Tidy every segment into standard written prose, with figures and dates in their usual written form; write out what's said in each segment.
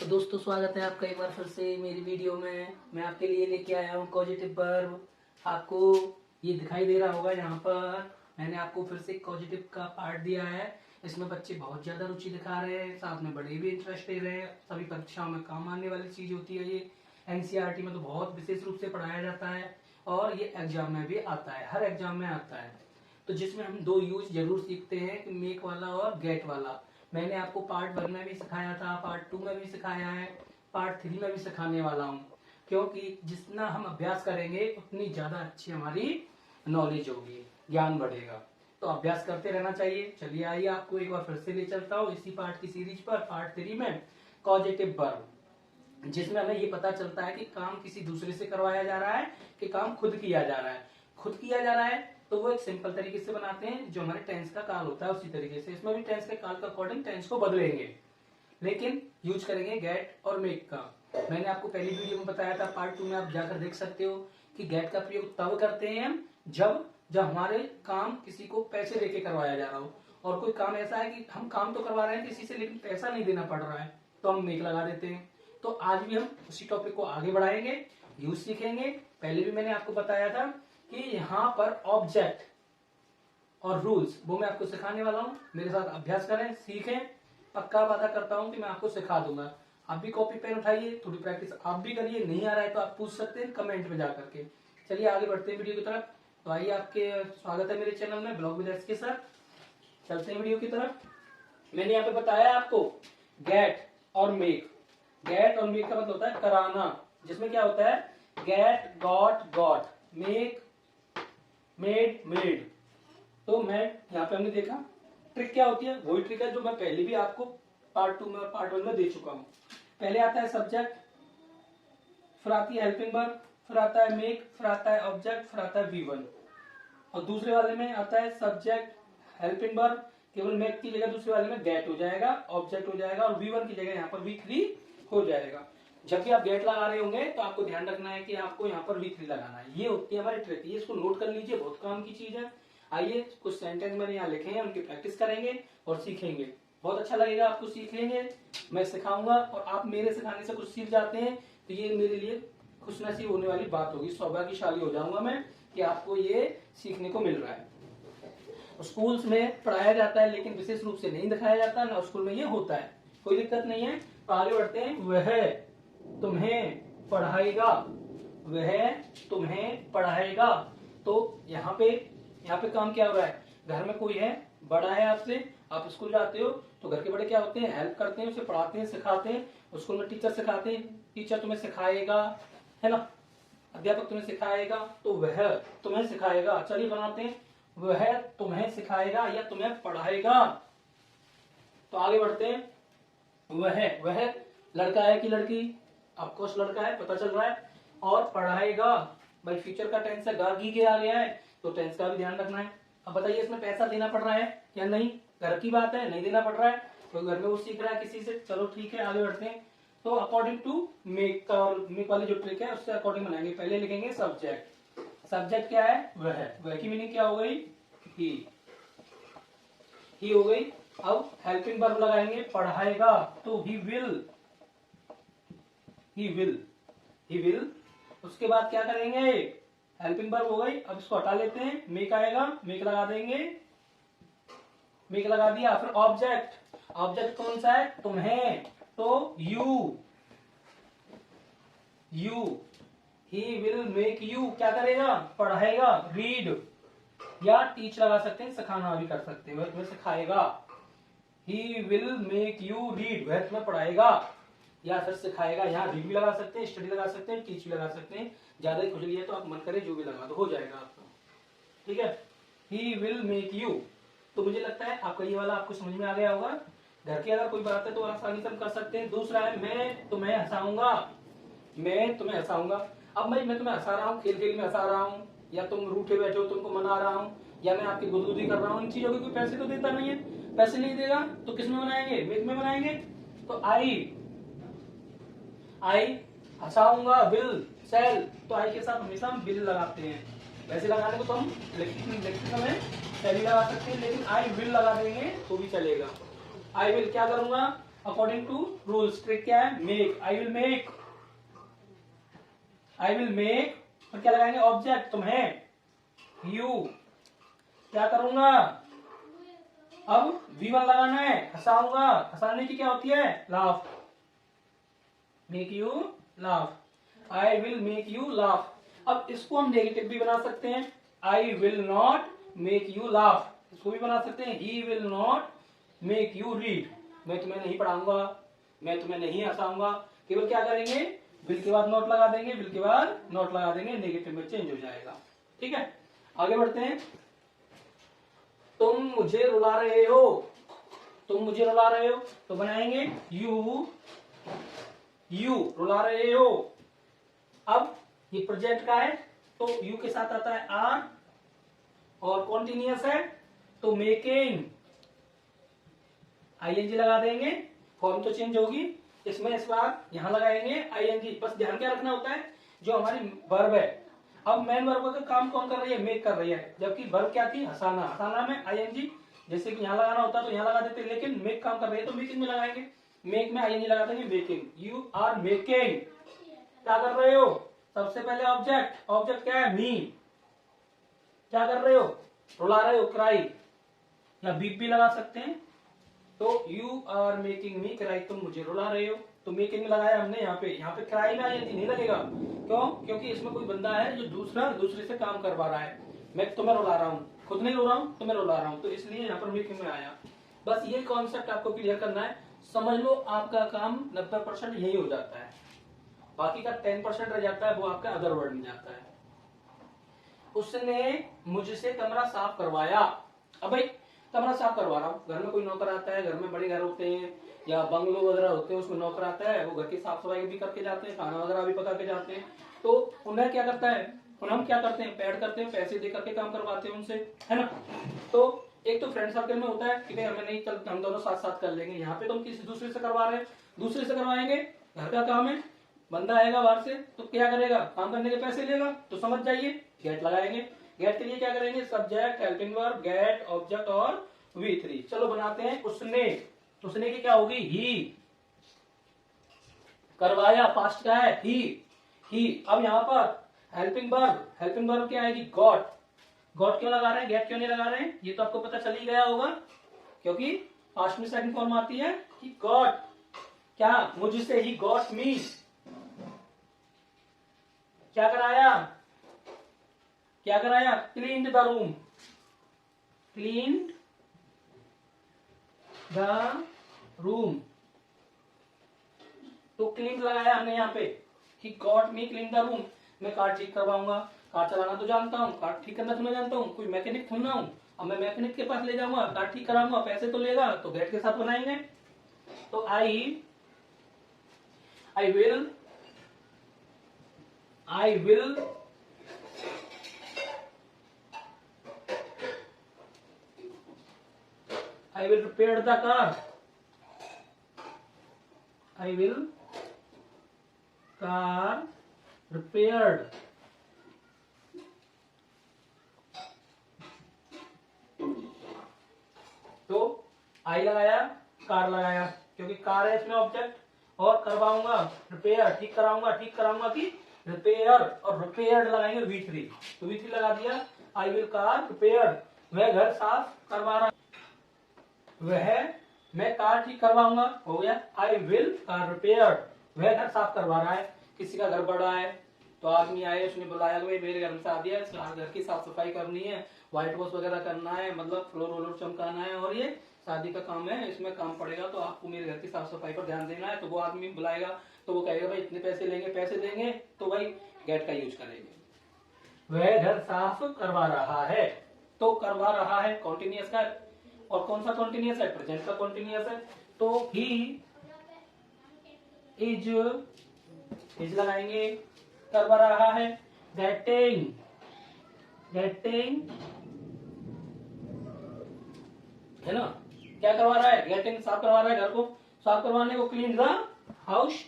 दोस्तों स्वागत है आपका एक बार फिर से मेरी वीडियो में। मैं आपके लिए लेके आया हूँ पॉजिटिव वर्ब। आपको ये दिखाई दे रहा होगा, यहाँ पर मैंने आपको फिर से पॉजिटिव का पार्ट दिया है। इसमें बच्चे बहुत ज़्यादा रुचि दिखा रहे हैं, साथ में बड़े भी इंटरेस्टेड हैं। सभी परीक्षाओं में काम आने वाली चीज़ होती है ये। एनसीईआरटी में तो बहुत विशेष रूप से पढ़ाया जाता है और ये एग्जाम में भी आता है, हर एग्जाम में आता है। तो जिसमें हम दो यूज जरूर सीखते हैं, मेक वाला और गेट वाला। मैंने आपको पार्ट 1 में भी सिखाया था, पार्ट 2 में भी सिखाया है, पार्ट 3 में भी सिखाने वाला हूँ, क्योंकि जितना हम अभ्यास करेंगे उतनी ज्यादा अच्छी हमारी नॉलेज होगी, ज्ञान बढ़ेगा। तो अभ्यास करते रहना चाहिए। चलिए आइए आपको एक बार फिर से ले चलता हूँ इसी पार्ट की सीरीज पर, पार्ट 3 में पॉजिटिव वर्ब, जिसमें हमें ये पता चलता है कि काम किसी दूसरे से करवाया जा रहा है कि काम खुद किया जा रहा है। खुद किया जा रहा है तो वो एक सिंपल तरीके से बनाते हैं, जो हमारे टेंस का काल होता है उसी तरीके से इसमें भी टेंस के काल के अकॉर्डिंग टेंस को बदलेंगे, लेकिन यूज करेंगे गेट और मेक का। मैंने आपको पहली वीडियो में बताया था, पार्ट 2 में आप जाकर देख सकते हो कि गेट का प्रयोग तब करते हैं हम जब हमारे काम किसी को पैसे देके करवाया जा रहा हो, और कोई काम ऐसा है कि हम काम तो करवा रहे हैं किसी से लेकिन पैसा नहीं देना पड़ रहा है, तो हम मेक लगा देते हैं। तो आज भी हम उसी टॉपिक को आगे बढ़ाएंगे, यूज सीखेंगे। पहले भी मैंने आपको बताया था कि यहाँ पर ऑब्जेक्ट और रूल्स वो मैं आपको सिखाने वाला हूँ। मेरे साथ अभ्यास करें, सीखें। पक्का वादा करता हूँ कि मैं आपको सिखा दूंगा। आप भी कॉपी पेन उठाइए, थोड़ी प्रैक्टिस आप भी करिए। नहीं आ रहा है तो आप पूछ सकते हैं कमेंट में जाकर के। चलिए आगे बढ़ते हैं वीडियो की तरफ। तो आइए, आपके स्वागत है मेरे चैनल में ब्लॉग विद एस के साथ। चलते हैं वीडियो की तरफ। मैंने यहाँ पे बताया आपको गेट और मेक। गेट और मेक का मतलब होता है कराना, जिसमें क्या होता है get got got, make made made. तो मैं यहाँ पे हमने देखा ट्रिक क्या होती है, वही ट्रिक है जो मैं पहले भी आपको पार्ट 2 में और पार्ट 1 में दे चुका हूँ। पहले आता है सब्जेक्ट, फिर आती है हेल्पिंग वर्ब, फिर आता है मेक, फिर आता है ऑब्जेक्ट, फिर आता है V1। और दूसरे वाले में आता है सब्जेक्ट हेल्पिंग वर्ब, केवल मेक की जगह दूसरे वाले में गेट हो जाएगा, ऑब्जेक्ट हो जाएगा, और V1 की जगह यहाँ पर V3 हो जाएगा। जब भी आप गेट लगा रहे होंगे तो आपको ध्यान रखना है कि आपको यहाँ पर V3 लगाना है। ये होती है हमारी ट्रिक, ये इसको नोट कर लीजिए, बहुत काम की चीज है। आइए कुछ सेंटेंस मैंने यहाँ लिखे हैं, उनकी प्रैक्टिस करेंगे और सीखेंगे। बहुत अच्छा लगेगा आपको सीखेंगे, मैं सिखाऊंगा और आप मेरे सिखाने से कुछ सीख जाते हैं तो ये मेरे लिए खुशनसीब होने वाली बात होगी। सौभाग्यशाली हो जाऊंगा मैं कि आपको ये सीखने को मिल रहा है। स्कूल्स में पढ़ाया जाता है लेकिन विशेष रूप से नहीं दिखाया जाता, ना स्कूल में ये होता है, कोई दिक्कत नहीं है। तो आगे बढ़ते हैं। वह तुम्हें पढ़ाएगा, वह तुम्हें पढ़ाएगा। तो यहाँ पे काम क्या हो रहा है, घर में कोई है, बड़ा है आपसे, आप स्कूल जाते हो तो घर के बड़े क्या होते हैं, हेल्प करते हैं, उसे पढ़ाते हैं, सिखाते हैं। स्कूल में टीचर सिखाते हैं, टीचर तुम्हें सिखाएगा, है ना, अध्यापक तुम्हें सिखाएगा, तो वह तुम्हें सिखाएगा। चलिए बनाते हैं, वह तुम्हें सिखाएगा या तुम्हें पढ़ाएगा। तो आगे बढ़ते हैं। वह लड़का है कि लड़की, ऑफकोर्स लड़का है, पता चल रहा है। और पढ़ाएगा, भाई फ्यूचर का टेंस है, गागी के आ गया है तो टेंस का भी ध्यान रखना है। अब बताइए इसमें पैसा देना पड़ रहा है या नहीं, घर की बात है, नहीं देना पड़ रहा है, तो घर में वो सीख रहा है किसी से, चलो ठीक है आगे बढ़ते हैं। तो अकॉर्डिंग टू मेक का, और मेक वाली जो ट्रिक है उससे अकॉर्डिंग बनाएंगे। पहले लिखेंगे सब्जेक्ट। सब्जेक्ट क्या है, वह की मीनिंग क्या हो गई, ही हो गई। अब हेल्पिंग वर्ब लगाएंगे, पढ़ाएगा, तो ही विल, ही विल। उसके बाद क्या करेंगे, हेल्पिंग वर्ब हो गई। अब इसको हटा लेते हैं, मेक आएगा, मेक लगा देंगे, मेक लगा दिया। फिर ऑब्जेक्ट, ऑब्जेक्ट कौन सा है, तुम्हें, तो you, he will make you क्या करेगा, पढ़ाएगा, रीड, या टीच लगा सकते हैं, सिखाना भी कर सकते हैं, वह तुम्हें सिखाएगा। He will make you read, वह तुम्हें पढ़ाएगा या फिर सिखाएगा। यहाँ रीड भी लगा सकते हैं, स्टडी लगा सकते हैं, टीच भी लगा सकते हैं। ज्यादा ही खुजली है तो आप मन करे जो भी लगा दो, हो जाएगा आपका, ठीक है। He will make you. तो मुझे लगता है आपका ये वाला आपको समझ में आ गया होगा। घर की अगर कोई बात है तो आसानी से हम कर सकते हैं। दूसरा है मैं तुम्हें हंसाऊंगा, मैं तुम्हें हंसाऊंगा। अब मैं तुम्हें हंसा रहा हूँ, खेल खेल में हंसा रहा हूँ, या तुम रूठे बैठे हो तुमको मना रहा हूँ, या मैं आपकी गुदगुदी कर रहा हूँ, इन चीजों के कोई पैसे तो देता नहीं है। पैसे नहीं देगा तो किस में बनाएंगे, मेक में बनाएंगे। तो आई हंसाऊंगा, विल, सेल, तो आई के साथ हमेशा हम विल लगाते हैं। वैसे लगाने को तो हम लिखते समय सेल लगा सकते हैं, लेकिन आई विल लगा देंगे तो भी चलेगा। आई विल क्या करूंगा, अकॉर्डिंग टू रूल्स। ट्रिक क्या है? Make. I will make, I will make, और क्या लगाएंगे? ऑब्जेक्ट, तुम्हें। यू, क्या करूंगा? अब V1 लगाना है, हंसाऊंगा। हंसाने की क्या होती है? Laugh. Make you laugh, I will make you laugh. अब इसको हम नेगेटिव भी बना सकते हैं, I will not make you laugh. इसको भी बना सकते हैं, he will not make you read. मैं तुम्हें नहीं पढ़ाऊंगा, मैं तुम्हें नहीं हंसाऊंगा। केवल क्या करेंगे? विल के बाद नॉट लगा देंगे, विल के बाद नॉट लगा देंगे, नेगेटिव में चेंज हो जाएगा। ठीक है, आगे बढ़ते हैं। तुम मुझे रुला रहे हो, तुम मुझे रुला रहे हो, तो बनाएंगे यू, यू रुला रहे हो। अब ये प्रेजेंट का है, तो यू के साथ आता है आर, और कॉन्टिन्यूअस है तो मेकिंग, आईएनजी लगा देंगे, फॉर्म तो चेंज होगी। इसमें इस बार यहां लगाएंगे आईएनजी। बस ध्यान क्या रखना होता है, जो हमारी वर्ब है, अब मेन वर्ब का काम कौन कर रही है? मेक कर रही है, जबकि वर्ब क्या थी? हंसाना। हंसाना में आईएनजी जैसे कि यहां लगाना होता तो यहां लगा देते, लेकिन मेक काम कर रही है तो मेकिंग में लगाएंगे। मेक में आईएनजी लगा देंगे, मेकिंग। यू आर मेकिंग, क्या कर रहे हो? सबसे पहले ऑब्जेक्ट, ऑब्जेक्ट क्या है? मी। क्या कर रहे हो? रुला रहे हो, क्राई, या बीप भी लगा सकते हैं। तो you are making me cry, तुम मुझे रुला रहे हो, तो मेकिंग लगाया हमने यहाँ पे क्राई में आईएनजी नहीं लगेगा। क्यों? क्योंकि इसमें कोई बंदा है जो दूसरे से काम करवा रहा है। मैं तुम्हें रुला रहा हूँ, खुद नहीं रो रहा हूँ, तुम्हें रुला रहा हूँ, तो इसलिए यहाँ पर मेकिंग में आया। बस ये कॉन्सेप्ट आपको क्लियर करना है, समझ लो। आपका काम 90% यही हो जाता है, बाकी का 10% रह जाता है, वो आपका अदर वर्ड में जाता है। उसने मुझसे कमरा साफ करवाया। अब भाई कमरा साफ करवा रहा हूँ, घर में कोई नौकर आता है, घर में बड़े घर होते हैं या बंगलो वगैरह होते हैं, उसमें नौकर आता है, वो घर की साफ सफाई भी करके जाते हैं, खाना वगैरह भी पका के जाते हैं। तो उन्हें क्या करता है, हम क्या करते हैं? पेड करते हैं, पैसे दे करके काम करवाते हैं उनसे, है ना। तो एक तो फ्रेंड सर्कल में होता है कि भाई हमें नहीं चलते, हम दोनों साथ साथ कर लेंगे। यहाँ पे तुम किसी दूसरे से करवा रहे हैं, दूसरे से करवाएंगे, घर का काम है, बंदा आएगा बाहर से तो क्या करेगा? काम करने के पैसे लेगा। तो समझ जाइए, गेट लगाएंगे। गेट के लिए क्या करेंगे? Subject, helping verb, get, object और V3। चलो बनाते हैं उसने। उसने की क्या होगी? ही। करवाया पास्ट का है, ही। अब यहाँ पर हेल्पिंग वर्ब, हेल्पिंग वर्ब क्या आएगी? गॉट। गॉट क्यों लगा रहे हैं, गेट क्यों नहीं लगा रहे हैं? ये तो आपको पता चल ही गया होगा, क्योंकि पास्ट में सेकंड फॉर्म आती है कि गॉट। क्या? मुझसे ही गॉट मी, क्या कराया? क्या कराया? Cleaned the room, cleaned the room. तो क्लीन लगाया हमने यहाँ पे कि got me clean the room. मैं कार ठीक करवाऊंगा, कार चलाना तो जानता हूँ, कार ठीक करना तो मैं जानता हूँ, कोई मैकेनिक थोड़ा हूँ। अब मैं मैकेनिक के पास ले जाऊंगा, कार ठीक कराऊंगा, पैसे तो लेगा, तो गेट के साथ बनाएंगे। तो I will repair the car, I will car repaired। तो आई लगाया, कार लगाया, क्योंकि कार है इसमें ऑब्जेक्ट, और करवाऊंगा रिपेयर, ठीक कराऊंगा कि रिपेयर, और रिपेयर्ड लगाएंगे V3। तो V3 लगा दिया। आई विल कार रिपेयर्ड, वह घर साफ करवा रहा, वह मैं कार ठीक करवाऊंगा, हो गया। आई विल कार रिपेयर्ड, वह घर साफ करवा रहा है। किसी का घर बड़ा है तो आदमी आए, उसने बुलाया भाई मेरे घर में शादी है, घर की साफ सफाई करनी है, व्हाइट वॉश वगैरह करना है, मतलब फ्लोर वोलोर चमकाना है, और ये शादी का काम है, इसमें काम पड़ेगा, तो आपको मेरे घर की साफ सफाई पर ध्यान देना है। तो वो आदमी बुलाएगा, तो वो कहेगा भाई इतने पैसे लेंगे, पैसे देंगे, तो भाई गेट का यूज करेंगे। वह घर साफ करवा रहा है, तो करवा रहा है कॉन्टिन्यूअस का, और कौन सा कॉन्टिन्यूअस है? प्रेजेंट का कॉन्टिन्यूअस है। तो ही इज लगाएंगे, करवा रहा है। गेटिंग है ना, क्या करवा रहा है? गेटिंग, साफ करवा रहा है घर को। साफ करवाने को clean the house,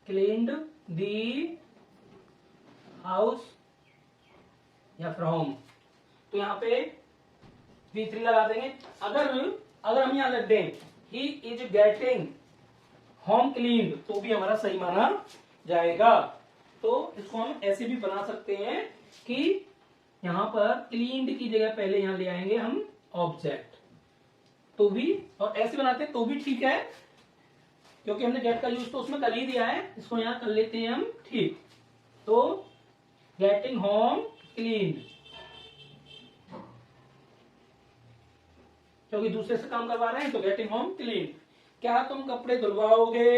cleaned the house या फ्रॉम। तो यहाँ पे V3 लगा देंगे। अगर अगर हम यहाँ लिख दें he is getting home clean तो भी हमारा सही माना जाएगा। तो इसको हम ऐसे भी बना सकते हैं कि यहाँ पर क्लीन्ड की जगह पहले यहाँ ले आएंगे हम ऑब्जेक्ट, तो भी, और ऐसे बनाते हैं तो भी ठीक है, क्योंकि हमने गेट का यूज तो उसमें कर ही दिया है। इसको यहाँ कर लेते हैं हम, ठीक। तो गेटिंग होम क्लीन, क्योंकि दूसरे से काम करवा रहे हैं, तो गेटिंग होम क्लीन। क्या तुम कपड़े धुलवाओगे?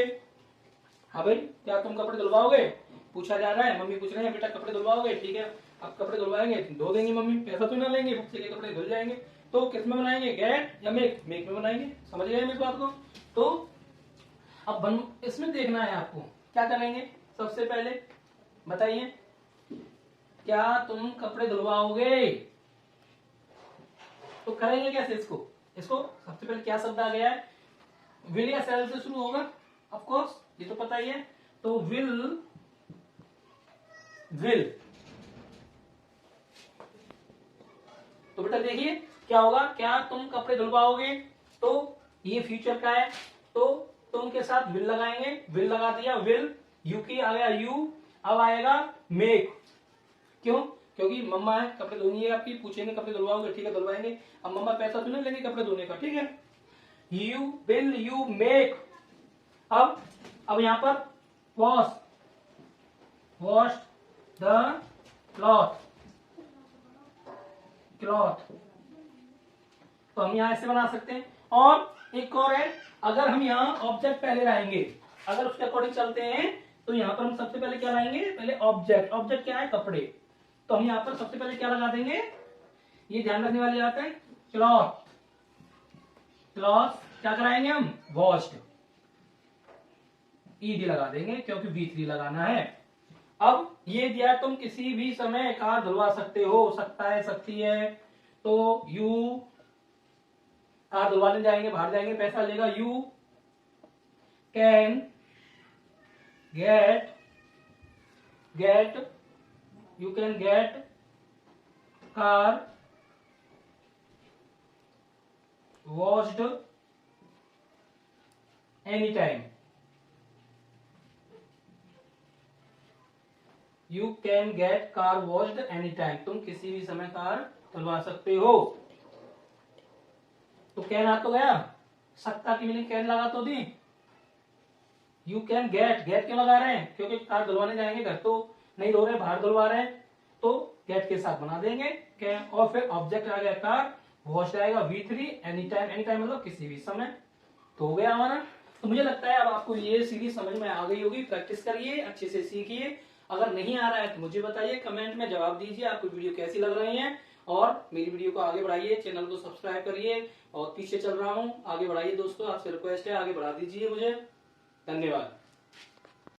हाँ भाई, क्या तुम कपड़े धुलवाओगे पूछा जा रहा है। मम्मी पूछ रहे हैं बेटा कपड़े धुलवाओगे? ठीक है, अब कपड़े धुलवाएंगे, धो देंगे मम्मी, पैसा तो ना लेंगे, बच्चे के कपड़े धुल जाएंगे। तो किस में बनाएंगे, गेट या मेक? मेक में बनाएंगे। समझ गए मेरी बात को? तो अब इसमें देखना है आपको क्या करेंगे। सबसे पहले बताइए, क्या तुम कपड़े धुलवाओगे? तो करेंगे कैसे इसको? इसको सबसे पहले क्या शब्द आ गया है, विल या सेल से शुरू होगा, ऑफ कोर्स ये तो पता ही है। तो विल तो बेटा देखिए क्या होगा, क्या तुम कपड़े धुलवाओगे, तो ये फ्यूचर का है, तो तुम के साथ विल लगाएंगे, विल लगा दिया, विल, यू की आ गया यू, अब आएगा मेक। क्यों? क्योंकि मम्मा है, कपड़े धोनी है आपकी, पूछेंगे कपड़े धुलवाओगे, ठीक है धुलवाएंगे। अब मम्मा पैसा तो नहीं लेंगे कपड़े धोने का, ठीक है। You will you make. अब यहां पर वॉश द क्लॉथ, तो हम यहां ऐसे बना सकते हैं। और एक और है, अगर हम यहाँ ऑब्जेक्ट पहले लाएंगे, अगर उसके अकॉर्डिंग चलते हैं, तो यहाँ पर हम सबसे पहले क्या लाएंगे, पहले ऑब्जेक्ट। ऑब्जेक्ट क्या है, कपड़े। तो हम यहाँ पर सबसे पहले क्या लगा देंगे, ये ध्यान रखने वाली बात है, क्लॉथ क्या कराएंगे हम, वॉश्ड, ईडी लगा देंगे क्योंकि V3 लगाना है। अब ये दिया तुम किसी भी समय कार धुलवा सकते हो, सकता है, सकती है, तो यू कार धुलवाने जाएंगे, बाहर जाएंगे, पैसा लेगा, you can get car washed any time, you can get car washed any time, तुम किसी भी समय कार धुलवा सकते हो। तो कैन आ तो गया, सकता की मीनिंग कैन लगा तो दी। यू कैन गेट क्यों लगा रहे हैं, क्योंकि कार धुलवाने जाएंगे, घर तो नहीं धो रहे, बाहर धुलवा रहे हैं, तो गेट के साथ बना देंगे कैन। और फिर ऑब्जेक्ट आ गया कार, वॉश्ड आएगा V3, एनी टाइम मतलब किसी भी समय, तो हो गया हमारा। तो मुझे लगता है अब आपको ये सीरीज समझ में आ गई होगी। प्रैक्टिस करिए, अच्छे से सीखिए। अगर नहीं आ रहा है तो मुझे बताइए, कमेंट में जवाब दीजिए आपको वीडियो कैसी लग रही है, और मेरी वीडियो को आगे बढ़ाइए, चैनल को सब्सक्राइब करिए। और पीछे चल रहा हूँ, आगे बढ़ाइए दोस्तों, आपसे रिक्वेस्ट है आगे बढ़ा दीजिए मुझे। धन्यवाद।